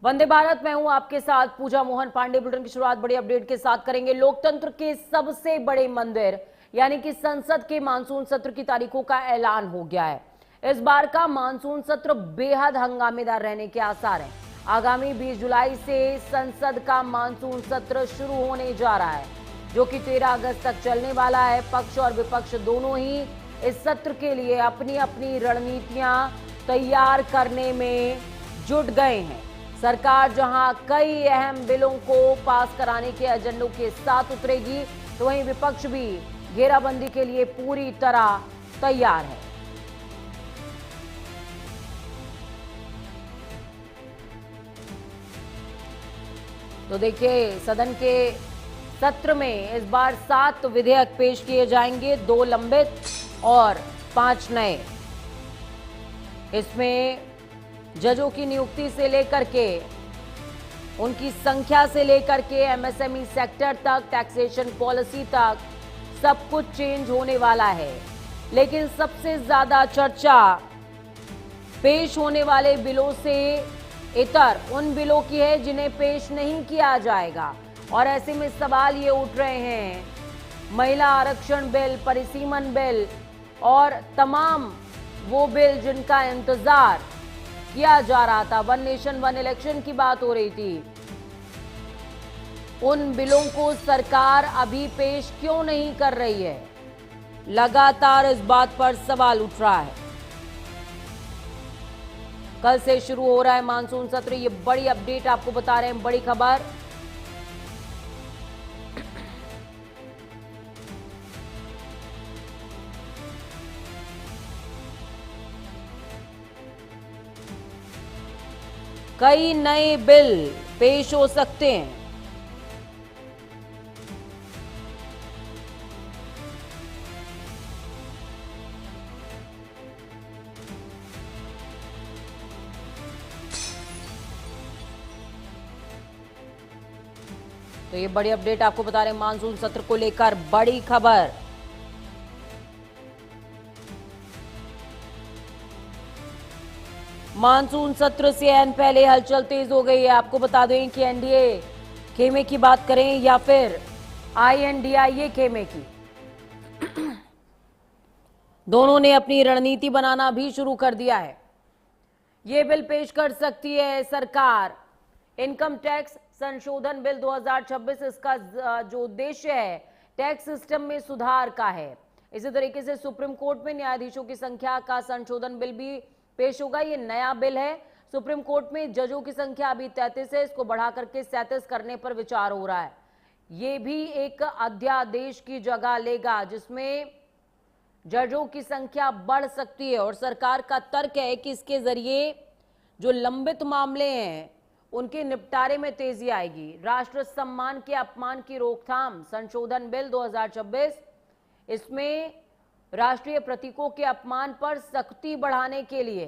वंदे भारत, मैं हूं आपके साथ पूजा मोहन पांडे। बुलेटिन की शुरुआत बड़ी अपडेट के साथ करेंगे। लोकतंत्र के सबसे बड़े मंदिर यानी कि संसद के मानसून सत्र की तारीखों का ऐलान हो गया है। इस बार का मानसून सत्र बेहद हंगामेदार रहने के आसार हैं। आगामी 20 जुलाई से संसद का मानसून सत्र शुरू होने जा रहा है, जो कि 13 अगस्त तक चलने वाला है। पक्ष और विपक्ष दोनों ही इस सत्र के लिए अपनी अपनी रणनीतियां तैयार करने में जुट गए हैं। सरकार जहां कई अहम बिलों को पास कराने के एजेंडों के साथ उतरेगी, तो वहीं विपक्ष भी घेराबंदी के लिए पूरी तरह तैयार है। तो देखिए, सदन के सत्र में इस बार 7 विधेयक पेश किए जाएंगे, 2 लंबित और 5 नए। इसमें जजों की नियुक्ति से लेकर के उनकी संख्या से लेकर के एमएसएमई सेक्टर तक, टैक्सेशन पॉलिसी तक सब कुछ चेंज होने वाला है। लेकिन सबसे ज्यादा चर्चा पेश होने वाले बिलों से इतर उन बिलों की है जिन्हें पेश नहीं किया जाएगा। और ऐसे में सवाल ये उठ रहे हैं, महिला आरक्षण बिल, परिसीमन बिल और तमाम वो बिल जिनका इंतजार किया जा रहा था, वन नेशन वन इलेक्शन की बात हो रही थी, उन बिलों को सरकार अभी पेश क्यों नहीं कर रही है? लगातार इस बात पर सवाल उठ रहा है। कल से शुरू हो रहा है मानसून सत्र, ये बड़ी अपडेट आपको बता रहे हैं, बड़ी खबर। कई नए बिल पेश हो सकते हैं। तो ये बड़ी अपडेट आपको बता रहे हैं मानसून सत्र को लेकर, बड़ी खबर। मानसून सत्र से एन पहले हलचल तेज हो गई है। आपको बता दें कि एनडीए खेमे की बात करें या फिर आईएनडीआईए खेमे की, दोनों ने अपनी रणनीति बनाना भी शुरू कर दिया है। ये बिल पेश कर सकती है सरकार, इनकम टैक्स संशोधन बिल 2026। इसका जो उद्देश्य है टैक्स सिस्टम में सुधार का है। इसी तरीके से सुप्रीम कोर्ट में न्यायाधीशों की संख्या का संशोधन बिल भी पेश होगा। ये नया बिल है। सुप्रीम कोर्ट में जजों की संख्या अभी 33 है, इसको बढ़ा करके 37 करने पर विचार हो रहा है। ये भी एक अध्यादेश की जगह लेगा जिसमें जजों की संख्या बढ़ सकती है। और सरकार का तर्क है कि इसके जरिए जो लंबित मामले हैं उनके निपटारे में तेजी आएगी। राष्ट्र सम्मान के अपमान की रोकथाम संशोधन बिल 2026, इसमें राष्ट्रीय प्रतीकों के अपमान पर सख्ती बढ़ाने के लिए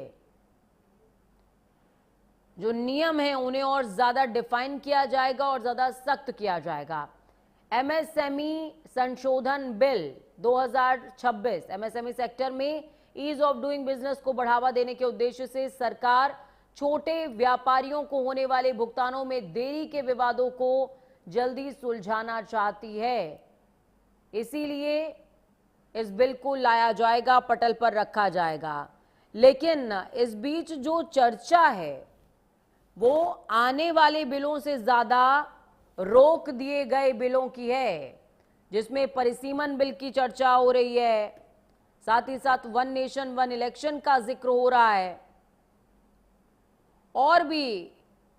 जो नियम है उन्हें और ज्यादा डिफाइन किया जाएगा और ज्यादा सख्त किया जाएगा। एमएसएमई संशोधन बिल 2026, एमएसएमई सेक्टर में ईज ऑफ डूइंग बिजनेस को बढ़ावा देने के उद्देश्य से सरकार छोटे व्यापारियों को होने वाले भुगतानों में देरी के विवादों को जल्दी सुलझाना चाहती है। इसीलिए इस बिल को लाया जाएगा, पटल पर रखा जाएगा। लेकिन इस बीच जो चर्चा है वो आने वाले बिलों से ज्यादा रोक दिए गए बिलों की है, जिसमें परिसीमन बिल की चर्चा हो रही है, साथ ही साथ वन नेशन वन इलेक्शन का जिक्र हो रहा है और भी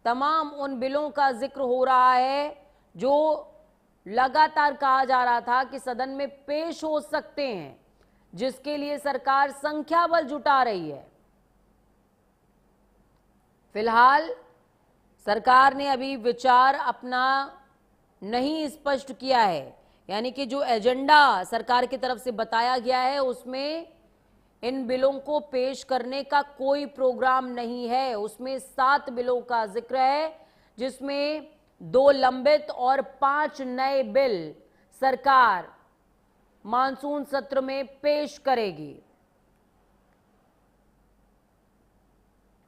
तमाम उन बिलों का जिक्र हो रहा है जो लगातार कहा जा रहा था कि सदन में पेश हो सकते हैं, जिसके लिए सरकार संख्या बल जुटा रही है। फिलहाल सरकार ने अभी विचार अपना नहीं स्पष्ट किया है, यानी कि जो एजेंडा सरकार की तरफ से बताया गया है उसमें इन बिलों को पेश करने का कोई प्रोग्राम नहीं है। उसमें 7 बिलों का जिक्र है, जिसमें 2 लंबित और 5 नए बिल सरकार मानसून सत्र में पेश करेगी।